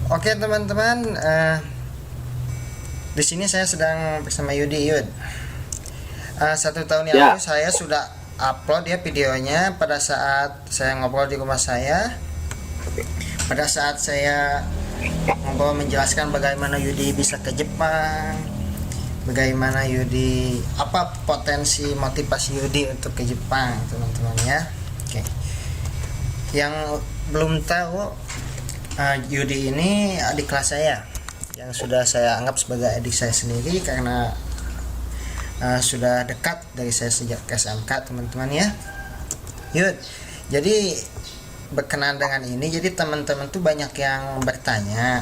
Oke teman-teman, di sini saya sedang bersama Yudi. 1 tahun yang Ya, lalu saya sudah upload ya videonya pada saat saya ngobrol di rumah saya. Pada saat saya ngobrol menjelaskan bagaimana Yudi bisa ke Jepang, bagaimana Yudi, apa potensi motivasi Yudi untuk ke Jepang, teman-teman ya. Oke. Yang belum tahu, Yudi ini adik kelas saya yang sudah saya anggap sebagai adik saya sendiri karena sudah dekat dari saya sejak SMK, teman-teman ya. Yud, jadi berkenaan dengan ini, jadi teman-teman tuh banyak yang bertanya,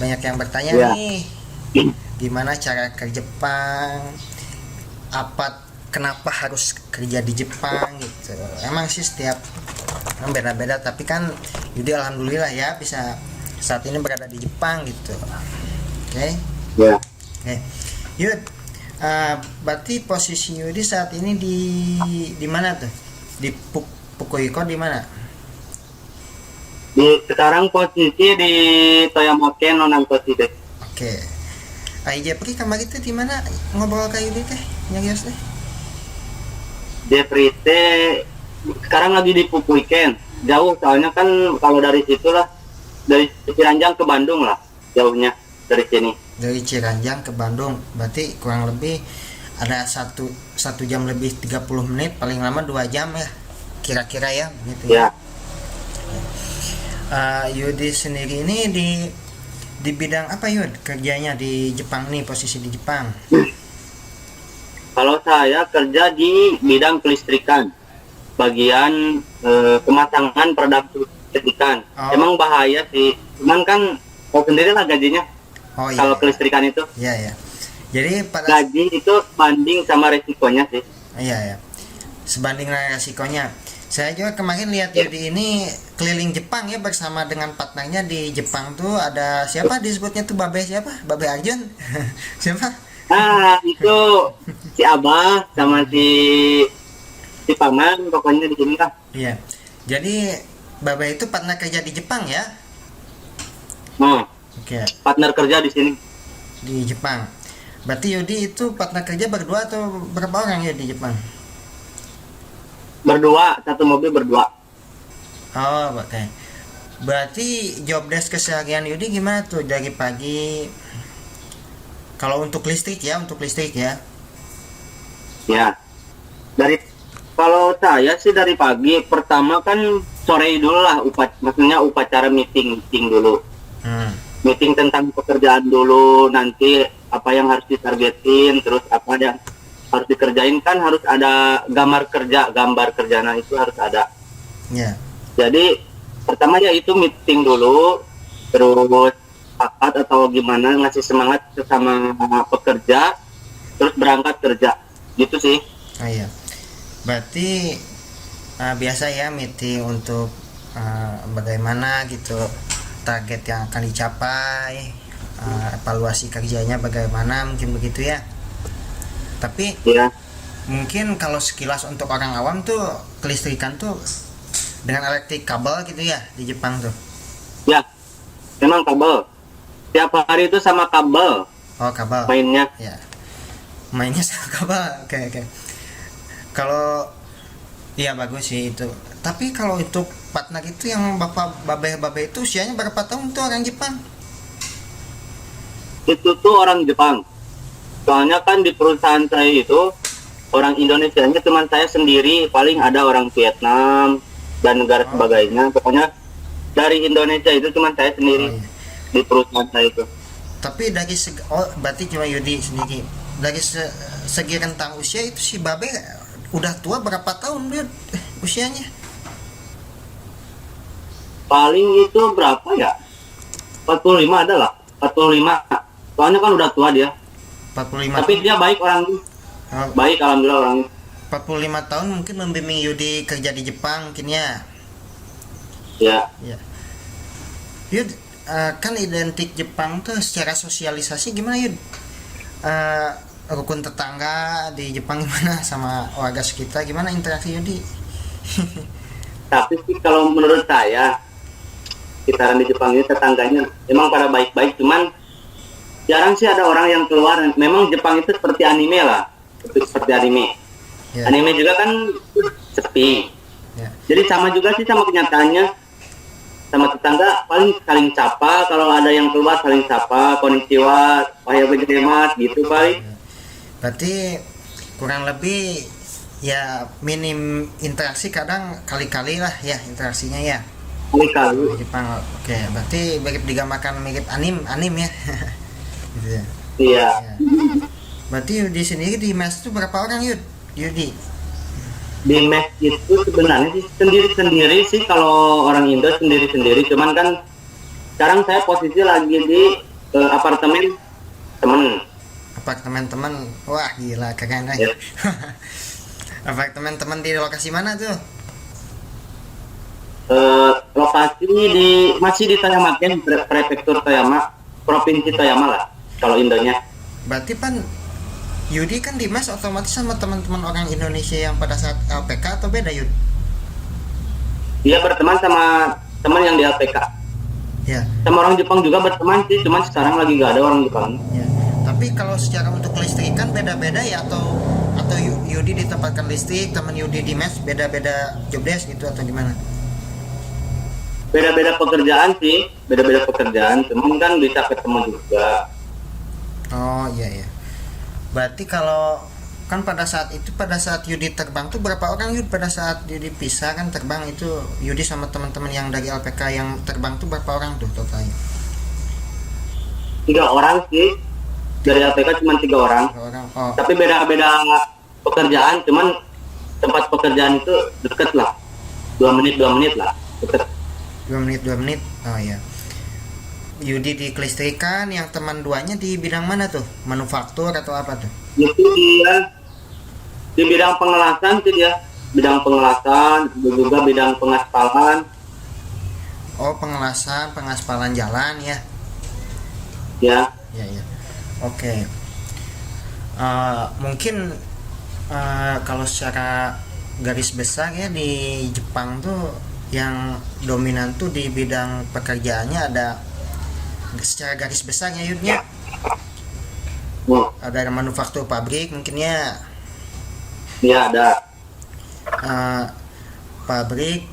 ya. nih, gimana cara ke Jepang, apa kenapa harus kerja di Jepang gitu. Emang sih setiap beda-beda, tapi kan Yudi alhamdulillah ya bisa saat ini berada di Jepang gitu. Oke. Ya. Oke. Yud, berarti posisi Yudi saat ini di mana tuh? Di Fukuoka di mana? Sekarang posisi di Toyamoken Nonantoshi deh. Oke. Aija pergi kamar itu di mana ngobrol kayak Yudi teh? Nyarios teh. Deprite sekarang lagi di Fukuiken. Jauh soalnya kan kalau dari situ lah, dari Ciranjang ke Bandung lah jauhnya dari sini. Dari Ciranjang ke Bandung, berarti kurang lebih ada satu jam lebih 30 menit, paling lama 2 jam ya, kira-kira ya, begitu ya. Ya, Yudi sendiri ini di bidang apa Yud kerjanya di Jepang nih, posisi di Jepang? kalau saya kerja di bidang kelistrikan, bagian pemasangan produk kelistrikan. Oh, Emang bahaya sih, cuman kan tahu sendiri lah gajinya oh iya, kalau iya, kelistrikan itu. iya, iya. Jadi Gaji itu banding sama resikonya sih. iya ya, sebanding dengan resikonya. Saya juga kemarin lihat Yudi ini keliling Jepang ya bersama dengan partnernya. Di Jepang tuh ada siapa disebutnya tuh, Babe siapa? Babe Arjun. Siapa? Ah, itu si Abah sama si Paman pokoknya di sini lah. Iya. Jadi Babe itu partner kerja di Jepang ya? Nah, Oke, partner kerja di sini di Jepang. Berarti Yudi itu partner kerja berdua atau berapa orang ya di Jepang? berdua, satu mobil berdua. Oh, oke. Berarti job desk keseharian Yudi gimana tuh dari pagi? Kalau untuk listrik ya. Ya, dari kalau saya sih dari pagi pertama kan sore dulu lah maksudnya upacara meeting dulu. Hmm. Meeting tentang pekerjaan dulu, nanti apa yang harus ditargetin, terus apa yang harus dikerjain kan harus ada gambar kerja, nah itu harus ada. Ya. Jadi pertama ya itu meeting dulu, terus sepakat atau gimana ngasih semangat sama pekerja, terus berangkat kerja, gitu sih. Oh iya. Berarti biasa ya meeting untuk bagaimana gitu target yang akan dicapai, evaluasi kerjanya bagaimana, mungkin begitu ya. Tapi Ya, mungkin kalau sekilas untuk orang awam tuh kelistrikan tuh dengan elektrik kabel gitu ya di Jepang tuh. ya, memang kabel. Tiap hari itu sama kabel Oh, kabel. mainnya. Ya. Mainnya sama kabel. Oke, oke. Kalau iya bagus sih itu. Tapi kalau untuk partner itu yang bapak babe itu usianya berapa tahun tuh orang Jepang? Itu tuh orang Jepang. Soalnya kan di perusahaan saya itu orang Indonesianya cuma saya sendiri, paling ada orang Vietnam dan negara Oh, sebagainya. Pokoknya dari Indonesia itu cuma saya oh sendiri iya. di perusahaan saya itu. Tapi dari oh berarti cuma Yudi sendiri. Dari segi rentang usia itu si babe udah tua berapa tahun dia usianya? Paling itu berapa ya? 45 adalah 45. Soalnya kan udah tua dia. 45 Tapi tahun. dia baik orangnya. Oh, Baik alhamdulillah orangnya. 45 tahun mungkin membimbing Yudi kerja di Jepang mungkin ya. Ya, Ya. Yud, kan identik Jepang tuh secara sosialisasi gimana Yud? Eh, Rukun tetangga di Jepang gimana sama warga sekitar, gimana interaksi Yudi? tapi sih kalau menurut saya sekitaran di Jepang ini tetangganya emang pada baik-baik, cuman jarang sih ada orang yang keluar. Memang Jepang itu seperti anime lah, seperti anime. Ya. Anime juga kan sepi. Ya. Jadi sama juga sih sama kenyataannya. Sama tetangga paling saling sapa, kalau ada yang keluar saling sapa, konnichiwa, ohayou gozaimasu gitu paling. Berarti kurang lebih ya minim interaksi, kadang kali-kali lah ya interaksinya ya. Kali-kali. Di Jepang. Oke, berarti mirip digambarkan mirip anim ya. Gitu ya. Iya. Ya. Berarti Yudi sendiri di mes itu berapa orang Yudi? Di mes itu sebenarnya sih sendiri-sendiri sih, kalau orang Indo sendiri-sendiri, cuman kan sekarang saya posisi lagi di apartemen temen. Apartemen teman, wah gila keren deh. Ya. Apartemen teman di lokasi mana tuh? Lokasi masih di Toyama Ken, prefektur Toyama, provinsi Toyama lah kalau Indonya. Berarti pan Yudi kan di mes otomatis sama teman-teman orang Indonesia yang pada saat LPK atau beda Yud? Dia berteman sama teman yang di LPK. Ya. Sama orang Jepang juga berteman sih, cuman sekarang lagi gak ada orang Jepang. Ya. Tapi kalau secara untuk listrikan beda-beda ya, atau Yudi ditempatkan listrik, teman Yudi di mes beda-beda job desk gitu atau gimana? Beda-beda pekerjaan sih, beda-beda pekerjaan, cuman kan bisa ketemu juga. Oh iya. Berarti kalau kan pada saat Yudi terbang tuh berapa orang Yudi pada saat Yudi pisah kan terbang itu, Yudi sama teman-teman yang dari LPK yang terbang tuh berapa orang tuh totalnya? 3 orang sih, dari LPK cuma 3 orang. 3 orang. Oh. Tapi beda-beda pekerjaan, cuman tempat pekerjaan itu deket lah, 2 menit lah, deket. 2 menit. Oh iya. Yudi di kelistrikan, yang teman duanya di bidang mana tuh? Manufaktur atau apa tuh? Itu dia di bidang pengelasan sih dia, bidang pengelasan, juga bidang pengaspalan. Oh, pengaspalan jalan ya. Ya, Ya. Oke. Mungkin kalau secara garis besar ya di Jepang tuh yang dominan tuh di bidang pekerjaannya ada, secara garis besarnya Yudnya ada manufaktur pabrik mungkin ya. ya ada. Pabrik,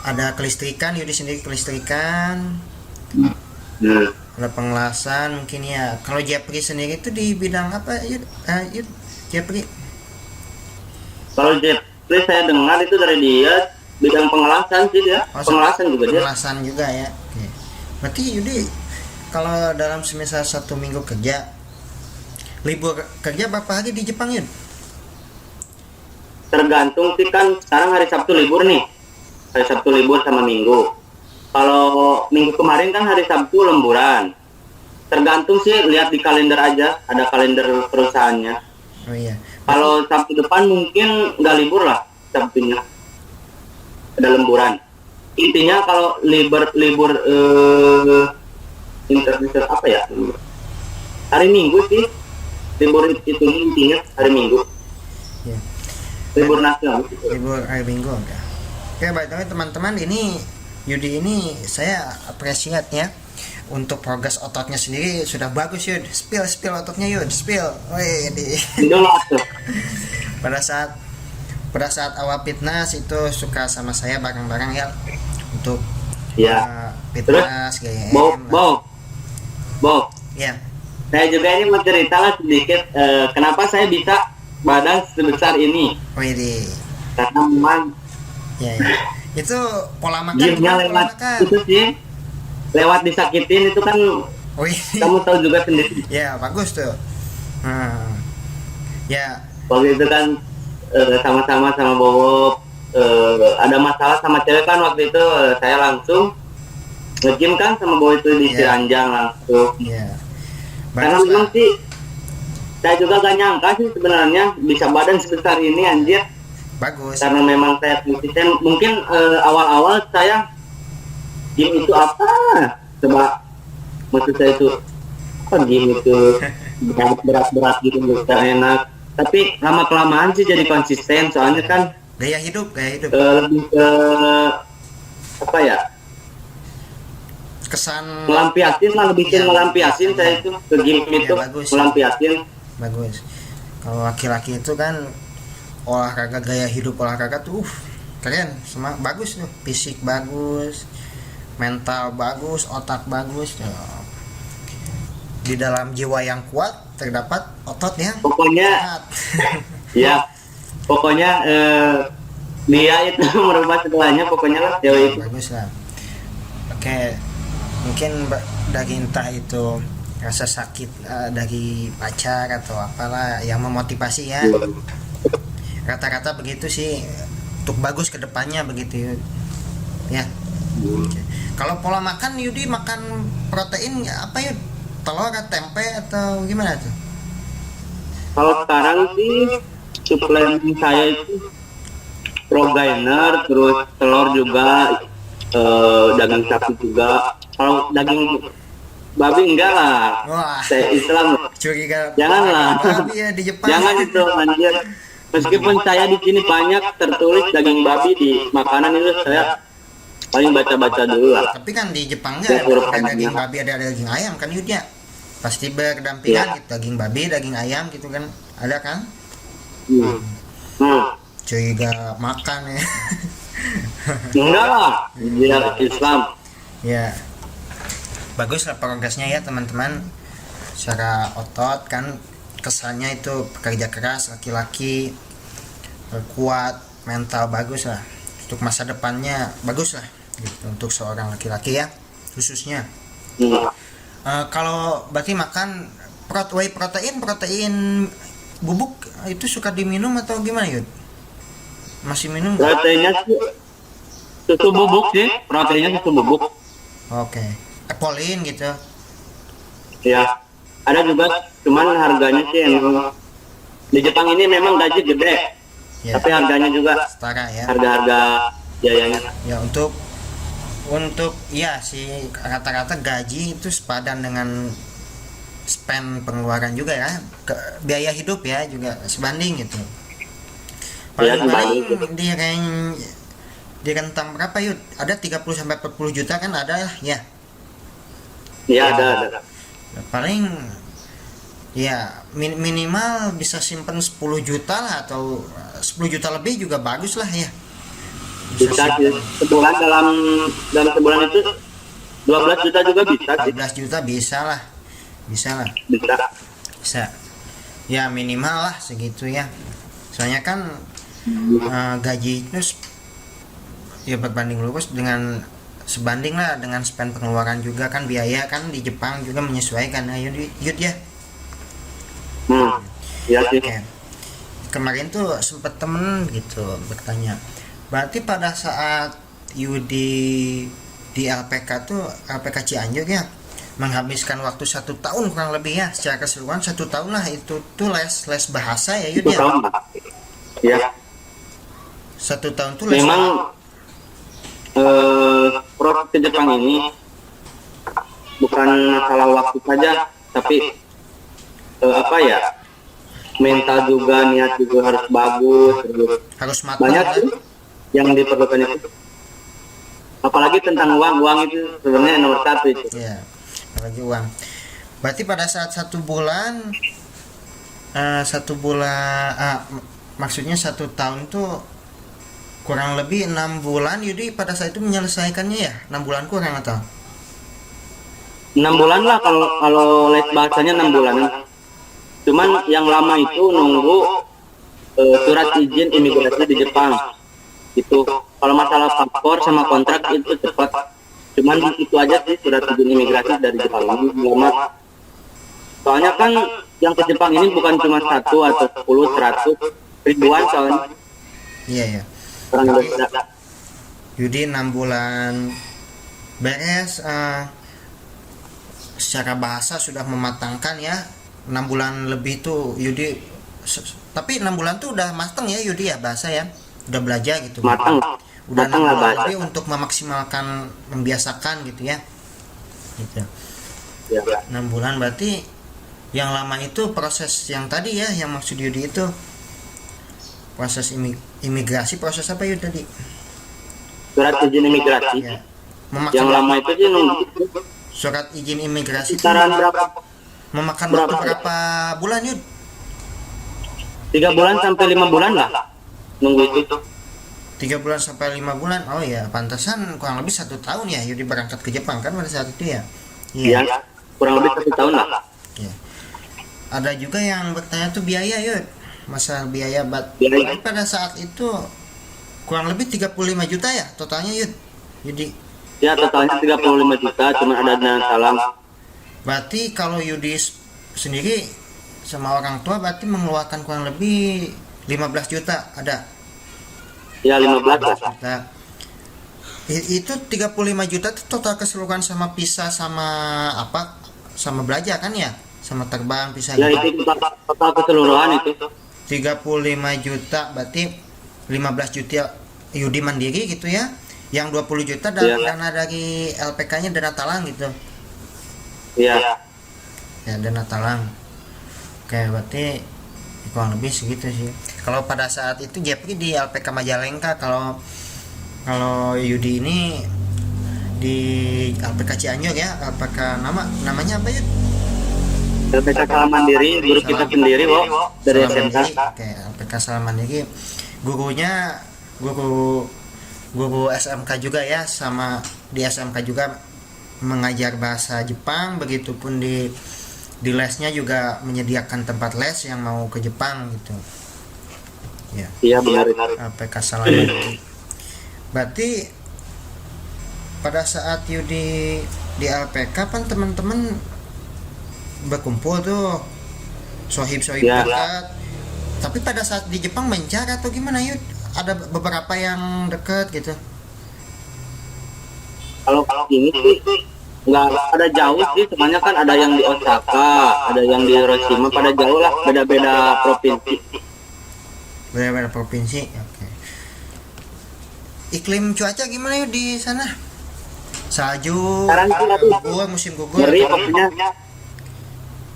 ada kelistrikan, Yudi sendiri kelistrikan, ada pengelasan mungkin ya. Kalau Jepri sendiri itu di bidang apa Yud? Jepri? Kalau Jeffrey saya dengar itu dari dia bidang pengelasan sih dia, pengelasan juga dia. Pengelasan juga ya. Oke. Berarti Yudi kalau dalam semisal 1 minggu kerja, libur kerja berapa hari di Jepang Yud? Tergantung sih, kan sekarang hari Sabtu libur nih, hari Sabtu libur sama Minggu. Kalau minggu kemarin kan hari Sabtu lemburan. Tergantung sih, lihat di kalender aja, ada kalender perusahaannya. Oh iya. Kalau Sabtu depan mungkin nggak libur lah, Sabtunya ada lemburan. Intinya kalau libur intermittent apa ya, hari Minggu sih libur, itu intinya hari Minggu. Ya. Libur nasional. Libur hari Minggu udah. Oke, by the way teman-teman, ini Yudi ini saya appreciate ya, untuk progres ototnya sendiri sudah bagus Yud. Spill ototnya Yud, spill. Wih, pada saat awal fitness itu suka sama saya bareng-bareng ya untuk ya. fitness gaya. Bo. Ya. Saya juga ini mau cerita lah sedikit, kenapa saya bisa badan sebesar ini. Oh ini. Karena memang Ya. Itu pola makan. gymnya lewat itu sih, lewat disakitin itu kan. Oh ini. Kamu tahu juga sendiri. Ya bagus tuh. Ya. Waktu itu kan sama-sama sama Bowo ada masalah sama cewek kan, waktu itu saya langsung nge-gym kan sama Bowo itu di Ciranjang langsung. Iya. Karena memang sih saya juga gak nyangka sih sebenarnya bisa badan sebesar ini, anjir. Bagus. Karena memang saya konsisten. Mungkin awal-awal saya gym itu apa? Coba maksud saya itu apa, gym itu berat gitu, gak enak. Tapi lama-kelamaan sih jadi konsisten, soalnya kan gaya hidup. lebih ke apa ya? Melampiasin lah, lebih Ya, melampiasin saya itu ke game ya, itu, bagus. melampiasin. Bagus. Kalau laki-laki itu kan olahraga, gaya hidup olahraga tuh keren, semua bagus tuh, fisik bagus, mental bagus, otak bagus. Ya. Di dalam jiwa yang kuat terdapat otot yang Pokoknya sehat. ya, pokoknya dia itu merubah segalanya, pokoknya lah cewek itu. Bagus lah. Oke, mungkin dari entah itu rasa sakit dari pacar atau apalah yang memotivasi ya. Rata-rata begitu sih, untuk bagus ke depannya begitu ya. Oke. Kalau pola makan Yudi makan protein apa Yud? Telur atau tempe atau gimana tuh? Kalau sekarang sih suplemen saya itu Progainer, terus telur juga, daging sapi juga. Kalau daging babi enggak lah, Wah, saya Islam. curiga. Janganlah. Babi ya di Jepang. Jangan itu anjir. Meskipun saya di sini banyak tertulis daging babi di makanan itu, saya paling baca-baca dulu lah. Tapi kan di Jepang Ya, huruf ada daging tangannya. babi, ada daging ayam kan Yud ya? Pasti berdampingan Ya. gitu, daging babi, daging ayam gitu kan. Ada kan? Hmm. Curiga makan ya. Enggak lah, dia Islam. Ya. Bagus lah progresnya ya teman-teman. Secara otot kan kesannya itu pekerja keras, laki-laki, kuat, mental bagus lah. Untuk masa depannya bagus lah gitu, untuk seorang laki-laki ya khususnya. Hmm. Kalau berarti makan whey protein bubuk itu suka diminum atau gimana Yud? Masih minum? Proteinnya sih susu bubuk sih, proteinnya susu bubuk. Oke. Epolin gitu. Ya, ada juga, cuman harganya sih emang di Jepang ini memang gaji gede, Ya, tapi harganya juga setara ya. harga-harga biayanya. Ya untuk ya sih rata-rata gaji itu sepadan dengan spend pengeluaran juga ya, biaya hidup ya juga sebanding gitu. Ya, Paling sebanding. di rentang berapa Yud? Ada 30 sampai 40 juta kan ada ya. Iya, ada. Paling ya minimal bisa simpen 10 juta lah, atau 10 juta lebih juga bagus lah ya. Bisa sih. Sebulan dalam sebulan itu 12 juta juga bisa sih. 12 juta bisa lah. Bisa. Ya minimal lah segitu ya. Soalnya kan gaji itu ya berbanding lurus dengan sebanding lah dengan spend pengeluaran juga kan, biaya kan di Jepang juga menyesuaikan ya Yud ya. Iya sih. Oke. Kemarin tuh sempet temen gitu bertanya, berarti pada saat Yudi di LPK tuh, LPK Cianjur ya, menghabiskan waktu 1 tahun kurang lebih ya, secara keseluruhan 1 tahun lah itu tuh les bahasa ya Yudi Itu ya. tahu nggak? Ya, 1 tahun tuh les memang proses ke Jepang ini bukan masalah waktu saja, tapi mental juga, niat juga harus bagus, terus harus matang banyak kan? sih yang diperlukan itu. Apalagi tentang uang itu sebenarnya nomor 1 itu. Iya, apalagi uang. Berarti pada saat 1 bulan, maksudnya 1 tahun tuh kurang lebih 6 bulan Yudi pada saat itu menyelesaikannya ya, 6 bulan kurang atau? 6 bulan lah, kalau les bahasanya 6 bulan. Cuman yang lama itu nunggu surat izin imigrasi di Jepang. Itu kalau masalah paspor sama kontrak itu cepat. Cuman itu aja sih, surat izin imigrasi dari Jepang lama. Soalnya kan yang ke Jepang ini bukan cuma 1 atau 10, 100, ribuan soalnya. Iya. Orang Jadi, Indonesia. Yudi 6 bulan beres, secara bahasa sudah mematangkan ya. 6 bulan lebih tuh Yudi, tapi 6 bulan tuh udah mateng ya Yudi ya bahasa ya, udah belajar gitu. Matang Udah 6 lah bulan bahasa. lebih untuk memaksimalkan, membiasakan gitu ya. Gitu. Ya. 6 bulan berarti yang lama itu proses yang tadi ya, yang maksud Yudi itu proses imigrasi, proses apa Yudi tadi? Surat izin imigrasi. Ya. Yang lama itu sih nunggu surat izin imigrasi itu Kisaran berapa? memakan Berapa? waktu berapa bulan Yud? 3 bulan sampai 5 bulan lah nunggu itu. 3 bulan sampai 5 bulan. Oh ya, pantasan kurang lebih 1 tahun ya Yudi berangkat ke Jepang kan pada saat itu ya. Iya, kurang lebih 1 tahun lah. Iya. Ada juga yang bertanya tuh biaya Yud, masalah biaya Biaya. Berarti pada saat itu kurang lebih 35 juta ya totalnya Yud. Jadi Ya totalnya 35 juta, cuma ada dana talang. berarti kalau Yudi sendiri sama orang tua berarti mengeluarkan kurang lebih 15 juta ada. Ya 15 lah. Juta. Itu 35 juta itu total keseluruhan sama visa sama apa? Sama belajar kan ya? Sama terbang visa Ya gitu. itu total keseluruhan itu. 35 juta berarti 15 juta Yudi mandiri gitu ya. Yang 20 juta dana dari LPK-nya dana talang gitu. Iya. Ya dana talang. Oke, berarti kurang lebih segitu sih. Kalau pada saat itu Jepri di LPK Majalengka, kalau Yudi ini di LPK Cianjur ya. LPK namanya apa ya? LPK Salam Mandiri, guru kita sendiri, Wo, dari Salam SMK. Mandiri. Oke, LPK Salam Mandiri. Gurunya guru SMK juga ya, sama di SMK juga mengajar bahasa Jepang, begitupun di lesnya juga menyediakan tempat les yang mau ke Jepang gitu. Ya, Iya benar. LPK Salam Mandiri. Berarti pada saat Yudi di LPK kan teman-teman berkumpul tuh sohib-sohib Ya. dekat. Tapi pada saat di Jepang mencar atau gimana Yud? Ada beberapa yang dekat gitu. Kalau ini sih nggak ada jauh sih, semuanya kan ada yang di Osaka, ada yang di Hiroshima, pada jauh lah, beda-beda provinsi. Beda-beda provinsi. Oke. Iklim cuaca gimana Yud di sana? Salju, Sekarang sih lagi musim gugur. ngeri pokoknya.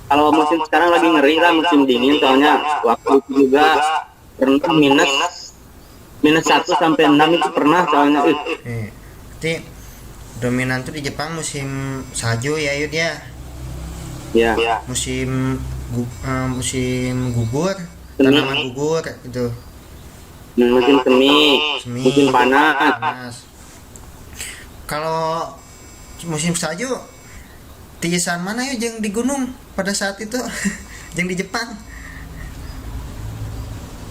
Kalau musim sekarang lagi ngeri lah, musim dingin, soalnya waktu itu juga pernah minus 1 sampai 6 itu pernah soalnya. Berarti dominan tuh di Jepang musim salju ya Yud ya. Ya. Musim gugur, Semi. tanaman gugur gitu. Musim semi, Semi. musim panas. Panas. Kalau musim salju tiisan mana ya yang di gunung pada saat itu? Yang di Jepang.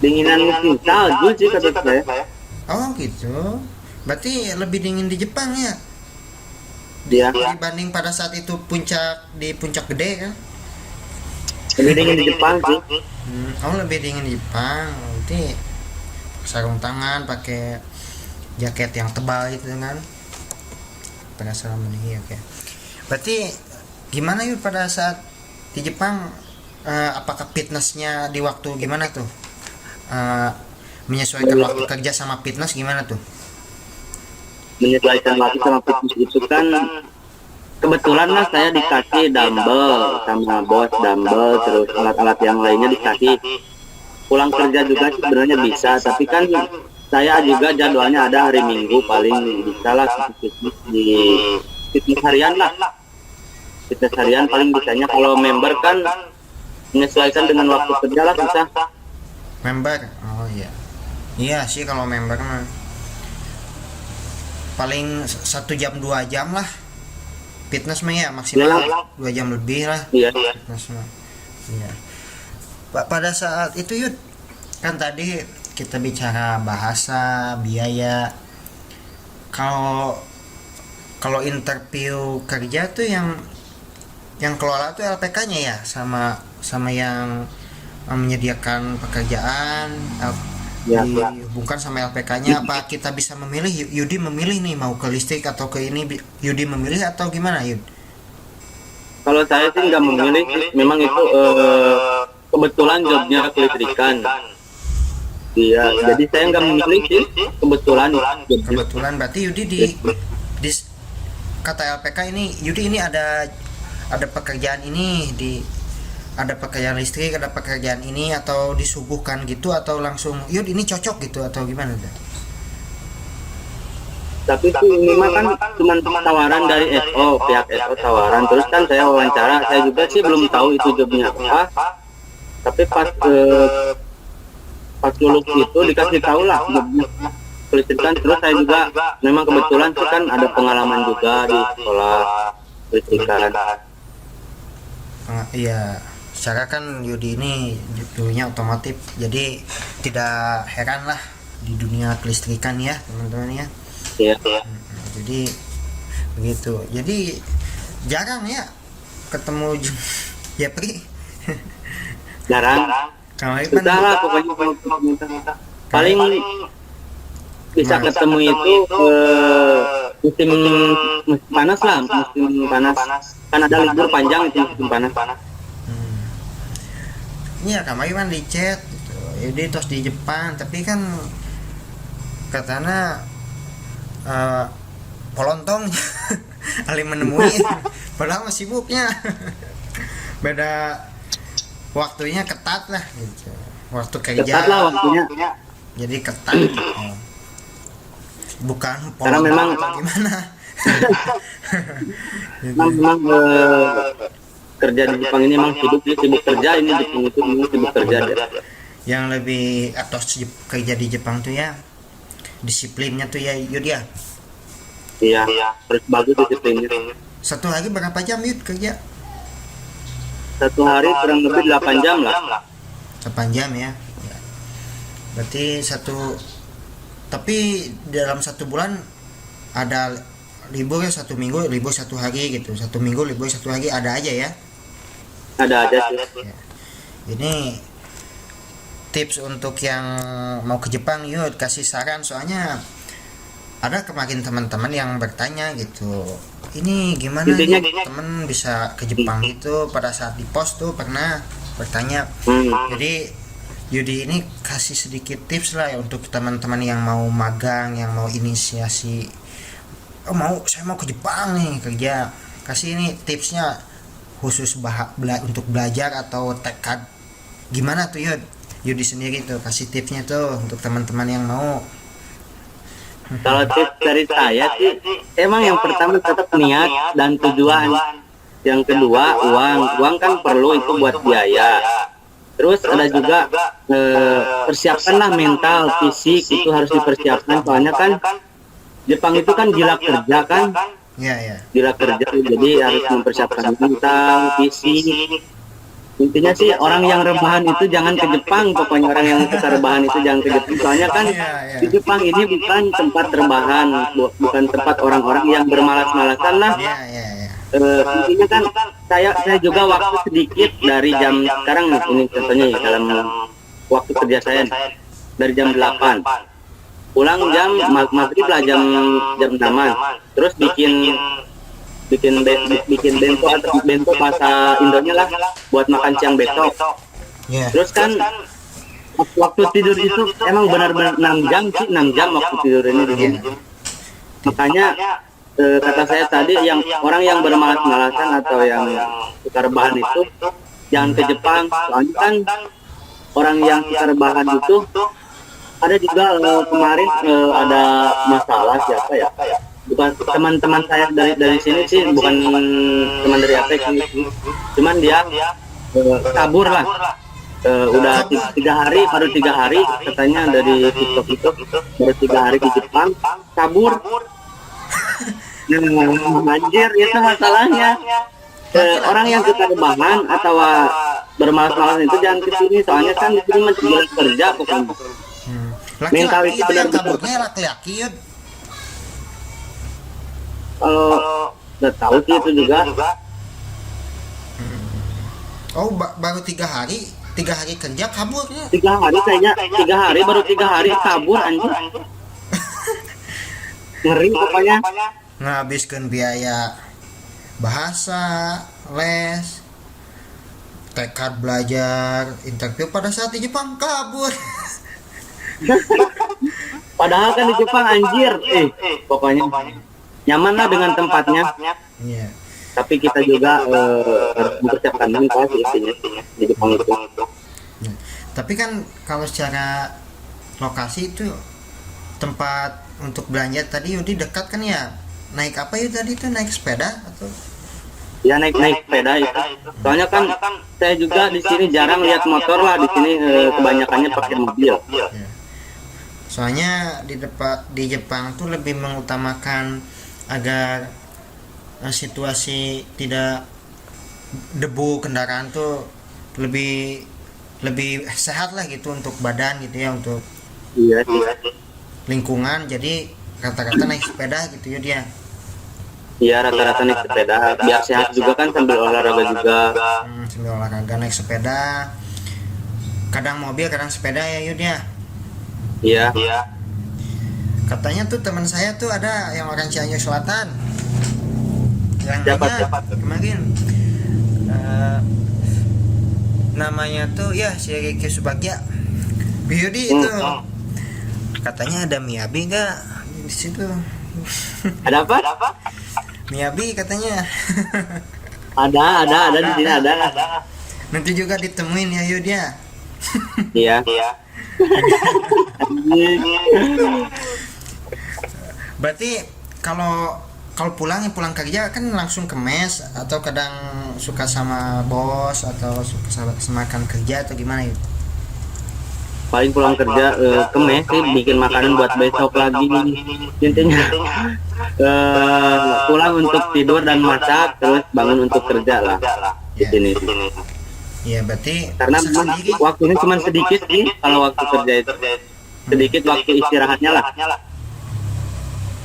Dinginan musim salju sih kata saya. Oh gitu. Berarti lebih dingin di Jepang ya Dia dibanding pada saat itu di puncak gede kan? lebih dingin di Jepang sih. Oh lebih dingin di Jepang. Berarti sarung tangan, pakai jaket yang tebal gitu kan? Pada saat ini oke. Berarti gimana yuk pada saat di Jepang? Apakah fitnessnya di waktu gimana tuh? Menyesuaikan waktu kerja sama fitness gimana tuh? Menyesuaikan waktu sama fitness itu kan kebetulan lah saya dikasih dumbbell sama bos dumbbell, terus alat-alat yang lainnya dikasih. Pulang kerja juga sih sebenarnya bisa, tapi kan saya juga jadwalnya ada hari Minggu paling bisa lah fitness di fitness harian lah. Fitness harian paling bisanya, kalau member kan menyesuaikan dengan waktu kerja lah susah. Member? Oh iya. Iya sih kalau member mah paling 1 jam 2 jam lah. Fitness mah ya maksimal 2 jam lebih lah. Iya. Fitness mah. Iya. Pada saat itu Yud, kan tadi kita bicara bahasa, biaya. Kalau interview kerja tuh yang kelola tuh LPK-nya ya, sama yang menyediakan pekerjaan Ya. dihubungkan sama LPK-nya. Apa kita bisa memilih, Yudi memilih nih mau ke listrik atau ke ini, Yudi memilih atau gimana Yud? Kalau saya sih nggak memilih, memang itu kebetulan jobnya kelistrikan. Iya, jadi saya nggak memilih sih, kebetulan jobnya. Kebetulan berarti Yudi di kata LPK ini, Yudi ini ada pekerjaan ini ada pekerjaan listrik, ada pekerjaan ini, atau disuguhkan gitu, atau langsung Yud ini cocok gitu atau gimana tuh? Tapi sih ini mah kan cuma tawaran dari SO, pihak SO tawaran. Terus kan saya wawancara, saya juga sih belum tahu itu jobnya apa. Tapi pas lulus itu dikasih tahu lah jobnya kelistrikan. Terus saya juga memang kebetulan sih kan ada pengalaman juga di sekolah kelistrikan. Iya, secara kan Yudi ini dulunya otomotif, jadi tidak heran lah di dunia kelistrikan ya teman-teman ya. Iya. Jadi begitu. Jadi jarang ya ketemu Jepri. Jarang. Kemarin Sudah kan lah pokoknya paling bisa ketemu itu musim panas lah, musim panas. Kan ada libur panjang itu musim panas. iya kemarin kan di chat gitu. Yudi terus di Jepang, tapi kan katanya polontong ali menemui padahal masih sibuknya. Beda waktunya ketat lah gitu. Waktu kerja Ketat lah waktunya. jadi ketat gitu. Bukan Karena memang gimana. memang kerja di Jepang ini emang sibuk kerja, ini Jepang itu memang sibuk kerja deh. Yang lebih atau kerja di Jepang tuh ya disiplinnya tuh ya Yud ya. Iya, harus bagus disiplinnya. Satu hari berapa jam Yud kerja? Satu hari kurang lebih 8 jam lah. 8 jam ya. Ya. Berarti tapi dalam satu bulan ada libur ya, 1 minggu libur 1 hari gitu, 1 minggu libur 1 hari, ada aja ya. Ada sih. Ya. Ini tips untuk yang mau ke Jepang yuk, kasih saran, soalnya ada kemarin teman-teman yang bertanya gitu, ini gimana Intinya nih temen bisa ke Jepang gitu, pada saat di pos tuh pernah bertanya. Jadi Yudi ini kasih sedikit tips lah ya untuk teman-teman yang mau magang, yang mau inisiasi, saya mau ke Jepang nih kerja, kasih ini tipsnya khusus untuk belajar atau tekad, gimana tuh Yudi sendiri tuh kasih tipsnya tuh untuk teman-teman yang mau. Kalau tips dari saya sih, emang yang pertama tetap niat dan tujuan. Yang kedua uang kan perlu itu buat biaya. Terus ada juga persiapkanlah mental, fisik itu harus dipersiapkan, soalnya kan Jepang itu kan gila kerja kan. Iya. Gila kerja, jadi harus mempersiapkan mental, fisik. Intinya sih orang yang rebahan itu jangan ke Jepang, pokoknya orang yang suka rebahan itu jangan ke Jepang, soalnya kan di Jepang ini bukan tempat rebahan, bukan tempat orang-orang yang bermalas-malasan lah. Iya. Intinya kan saya juga waktu sedikit dari jam sekarang nih, ini contohnya ya, dalam waktu kerja saya dari jam 8 pulang jam maghrib lah, jam 6, terus bikin bento atau bento bahasa Indonya lah buat makan siang besok. Terus kan waktu tidur itu emang benar-benar 6 jam sih, 6 jam waktu tidur ini di sini. Makanya kata saya tadi, yang orang yang bermalas-malasan atau yang suka rebahan itu jangan ke Jepang, soalnya kan orang yang suka rebahan itu ada juga kemarin ada masalah siapa ya, bukan teman-teman saya dari sini sih, bukan teman dari APEK, cuman dia kabur lah. Udah 3 hari, baru 3 hari katanya dari TikTok itu, baru 3 hari di Jepang kabur. Anjir, itu masalahnya. Orang yang suka rebahan atau bermalas-malasan itu jangan kesini, soalnya kan di sini masih gila kerja pokoknya. Mental itu benar-benar. Kaburnya laki-laki Yud. Kalau udah tahu sih itu juga. Oh baru 3 hari kerja kaburnya. 3 hari kayaknya, 3 hari baru 3 hari kabur anjir. Ngeri pokoknya. Ngabiskan biaya bahasa, les, tekad belajar, interview, pada saat di Jepang kabur. Padahal kan di Jepang anjir, pokoknya nyaman lah dengan tempatnya. Iya. Tapi kita juga harus mempersiapkan mental sih di Jepang itu. Tapi kan kalau secara lokasi itu tempat untuk belanja tadi Yudi dekat kan ya? Naik apa ya tadi tuh, naik sepeda atau? Ya naik sepeda itu. Soalnya kan saya juga di sini jarang lihat motor lah, di sini kebanyakannya pakai mobil. Ya. Soalnya di Jepang tuh lebih mengutamakan agar situasi tidak debu kendaraan tuh lebih sehat lah gitu untuk badan gitu ya, untuk Iya. lingkungan. Jadi rata-rata naik sepeda gitu ya dia. Iya, rata-rata naik sepeda biar sehat juga kan, sambil olahraga juga. Sambil olahraga naik sepeda, kadang mobil kadang sepeda ya Yud ya. Iya. Katanya tuh teman saya tuh ada yang orang Cianjur Selatan yang Siapa? kemarin namanya tuh ya si Riki Subagya Yudi itu. Katanya ada Miyabi nggak di situ? Ada apa? Miyabi katanya. Ada di sini ada. Nanti juga ditemuin ya Yud ya. Iya. Berarti kalau pulang kerja kan langsung ke mes, atau kadang suka sama bos atau suka semakan kerja atau gimana Yud? Paling pulang kerja ke mes sih, bikin makanan buat besok lagi. Intinya pulang untuk tidur dan masak, terus bangun untuk kerja lah di sini. Iya, berarti Karena waktunya cuma sedikit sih kalau waktu kerja itu. Sedikit waktu istirahatnya lah.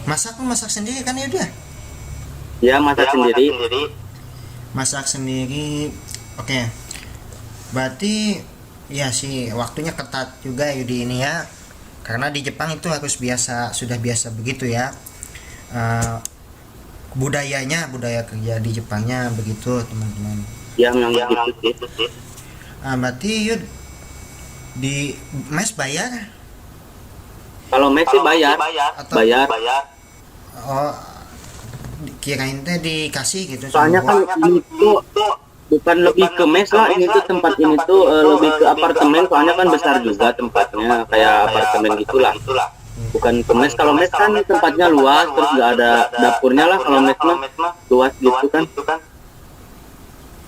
Masak sendiri kan ya udah? Ya, masak sendiri. Masak sendiri. Oke. Berarti ya sih waktunya ketat juga Yudi ini ya. Karena di Jepang itu harus sudah biasa begitu ya. Budaya kerja di Jepangnya begitu, teman-teman. Ya, memang begitu sih. Berarti Yud di mes bayar? Kalau mes sih bayar. Oh, kirain teh dikasih gitu. Soalnya kan ini tuh bukan lebih ke mes lah, ini tuh tempat ini tuh lebih ke apartemen, soalnya kan besar juga tempatnya, kayak apartemen gitulah. Bukan ke mes. Kalau mes kan tempatnya luas, terus nggak ada dapurnya lah. Kalau mes mah luas gitu kan.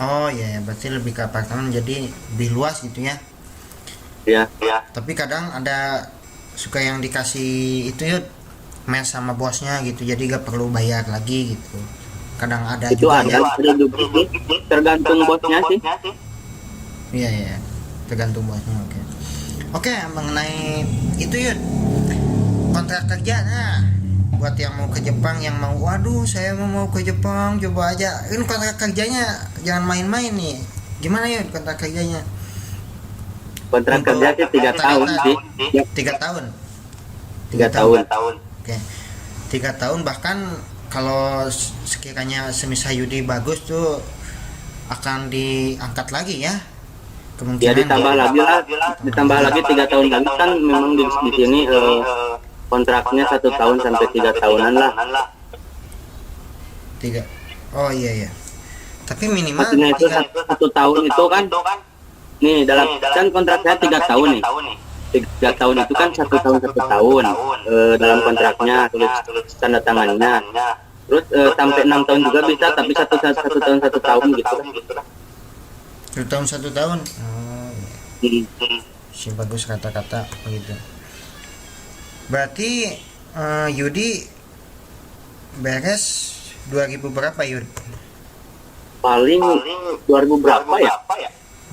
Oh iya, berarti lebih ke apartemen, jadi lebih luas gitu ya. Iya. Tapi kadang ada suka yang dikasih itu Yud, mes sama bosnya gitu, jadi gak perlu bayar lagi gitu. Kadang ada Itu juga ada juga sih, tergantung bosnya sih. Iya, tergantung bosnya. Oke, mengenai itu Yud, kontrak kerja. Nah, buat yang mau ke Jepang, yang mau, waduh saya mau ke Jepang, coba aja. Ini kontrak kerjanya jangan main-main nih. Gimana Yud kontrak kerjanya? Kontrak kerja sih 3 tahun sih. 3 tahun. 3 tahun. Oke. 3 tahun, bahkan kalau sekiranya semisal Yudi bagus tuh akan diangkat lagi ya. Kemungkinan. Ya ditambah lagi 3 tahun lagi kan, memang di sini kontraknya 1 tahun sampai 3 tahunan lah. 3. Oh iya. Tapi minimal Maksudnya itu 1 tahun itu kan, nih dalam kan kontraknya 3 tahun nih. 3 tahun itu kan 1 tahun 1 tahun dalam kontraknya, tulis tanda tangannya. Terus sampai 6 tahun juga bisa, tapi 1 tahun 1 tahun gitu lah. 1 tahun 1 tahun. Oh, si bagus kata-kata begitu. Berarti Yudi beres 2000 berapa Yud? Paling 2000 berapa ya?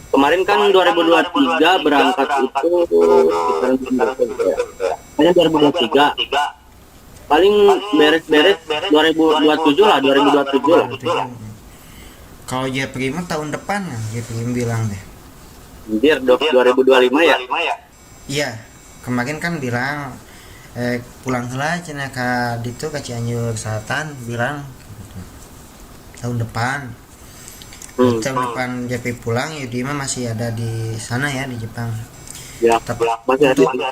Kemarin kan 2023 berangkat itu hanya 2023. Paling beres 2027 lah, 2027 lah. Kalau Jepri mah tahun depan, Jepri bilang deh. Anjir, 2025 ya? Iya, kemarin kan bilang pulang heula cenah ka ditu ka Cianjur Selatan, bilang gitu. Tahun depan. Tahun depan Jepri pulang, Yudi mah masih ada di sana ya, di Jepang. Ya, masih ada.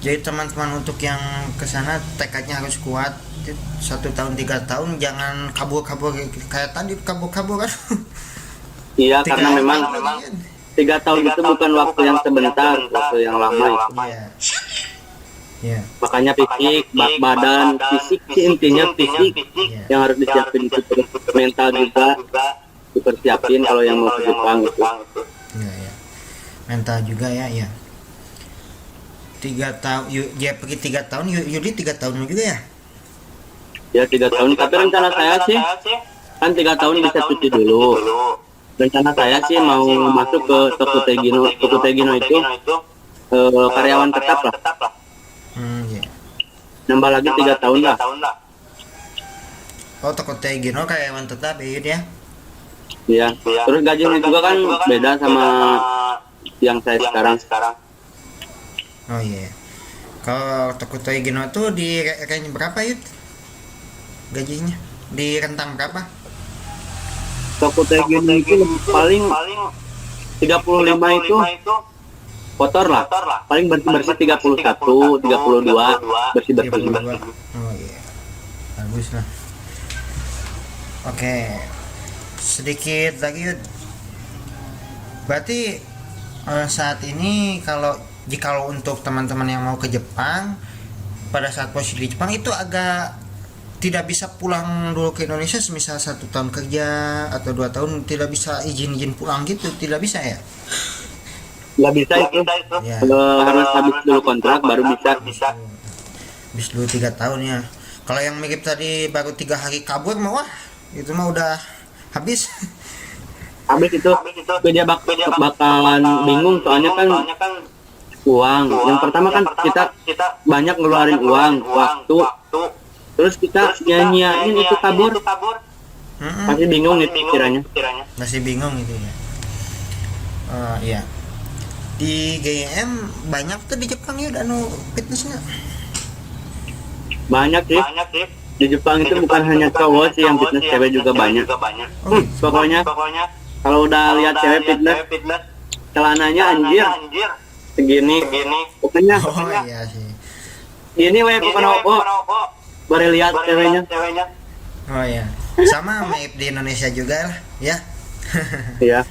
Jadi teman-teman untuk yang ke sana tekadnya harus kuat. 1 tahun 3 tahun jangan kabur-kabur kayak tadi kabur-kabur kan. Iya, karena memang 3 tahun itu bukan waktu yang sebentar, waktu yang lama itu. Iya. Ya. Makanya fisik, badan, fisik sih intinya fisik Ya. yang harus disiapin itu, terus mental juga dipersiapin kalau yang mau ke Jepang itu. Ya, ya. Mental juga ya, ya. 3 tahun, ya pergi 3 tahun, Yudi 3 tahun juga ya. Ya 3 tahun, tapi rencana saya sih kan 3 tahun bisa cuti dulu. Rencana saya sih mau masuk ke Tokutegino. Tokutegino itu karyawan tetap lah. Ya. Nambah lagi 3 tahun lah. Oh, Tokutegino karyawan tetap ya, Yud ya. Iya. Terus gajinya juga kan beda sama yang saya sekarang. Oh iya. Kalau Tokutegino tuh di range berapa, Yud? Gajinya di rentang berapa? Tokutegino itu paling 35 itu kotor lah. Paling bersih 31, 32 bersih-bersih. 32. Oh iya. Bagus lah. Oke. Sedikit lagi, Yud. Berarti saat ini jikalau untuk teman-teman yang mau ke Jepang pada saat posisi di Jepang itu agak tidak bisa pulang dulu ke Indonesia, semisal 1 tahun kerja atau 2 tahun tidak bisa izin pulang gitu, tidak bisa ya? Nggak bisa itu. Ya. Harus habis dulu kontrak baru bisa. Habis dulu 3 tahun ya. Kalau yang mirip tadi baru 3 hari kabur mah wah itu mah udah habis. Habis itu dia bakalan bingung soalnya kan uang. Yang pertama kan kita banyak ngeluarin uang, waktu. Terus kita nyanyiin itu kabur. Pasti bingung itu pikirannya. Masih bingung gitu ya. Iya. Di GM banyak tuh di Jepang ya fitnessnya. Banyak sih. Di Jepang itu bukan hanya cowok sih yang fitness, cewek juga banyak. Pokoknya kalau udah lihat cewek fitness, celananya anjir segini. Pokoknya Oh iya sih. gini weh bukan opo. Baru lihat ceweknya. Oh iya. Sama mirip di Indonesia juga lah ya. Iya.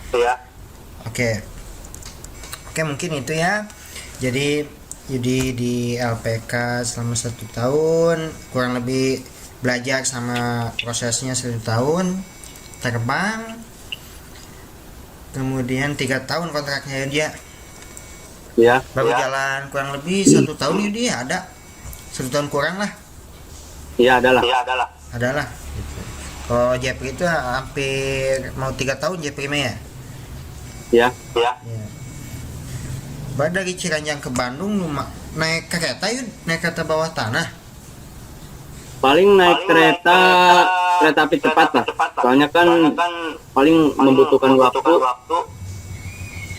Oke, mungkin itu ya. Jadi Yudi di LPK selama 1 tahun, kurang lebih belajar sama prosesnya 1 tahun, terbang, kemudian 3 tahun kontraknya Yudi ya. Iya. Baru jalan kurang lebih 1 tahun Yudi ya, ada 1 tahun kurang lah, Iya adalah. adalah. Gitu. Kalau Jepri itu hampir mau 3 tahun Jepri mah ya. Iya. Ya. Baru dari Ciranjang ke Bandung naik kereta Yud, naik kereta bawah tanah. Paling naik kereta api cepat lah. Soalnya kan paling membutuhkan waktu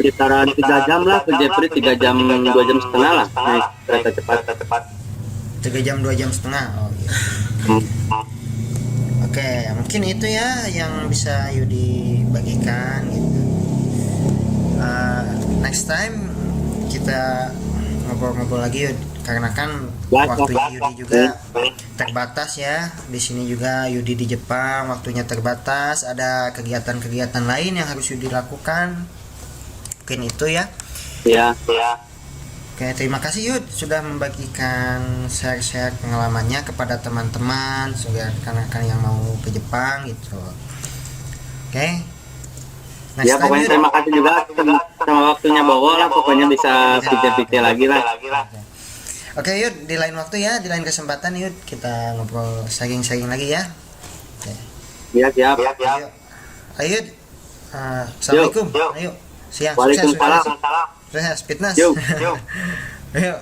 sekitaran 3 jam lah ke Jepri, 3 jam 2 jam setengah lah naik kereta cepat. 3 jam 2 jam setengah. Oh iya. Oke, mungkin itu ya yang bisa Yudi bagikan gitu. Next time kita ngobrol-ngobrol lagi Yud, karena kan waktunya Yudi juga terbatas ya. Di sini juga Yudi di Jepang, waktunya terbatas, ada kegiatan-kegiatan lain yang harus Yudi lakukan. Mungkin itu ya. Iya. Oke, terima kasih Yud sudah membagikan share-share pengalamannya kepada teman-teman, juga rekan-rekan yang mau ke Jepang gitu. Oke. Next Ya time, pokoknya Yud. terima kasih juga sama waktunya Bowo lah, pokoknya bisa pikir-pikir lagi lah. Oke Yud, di lain waktu ya, di lain kesempatan Yud kita ngobrol sharing-sharing lagi ya. Oke. Iya siap. Ayo. Ayo Yud. Assalamualaikum. Ayo. Siang. Waalaikumsalam. Sukses fitness. Yuk. Ayo.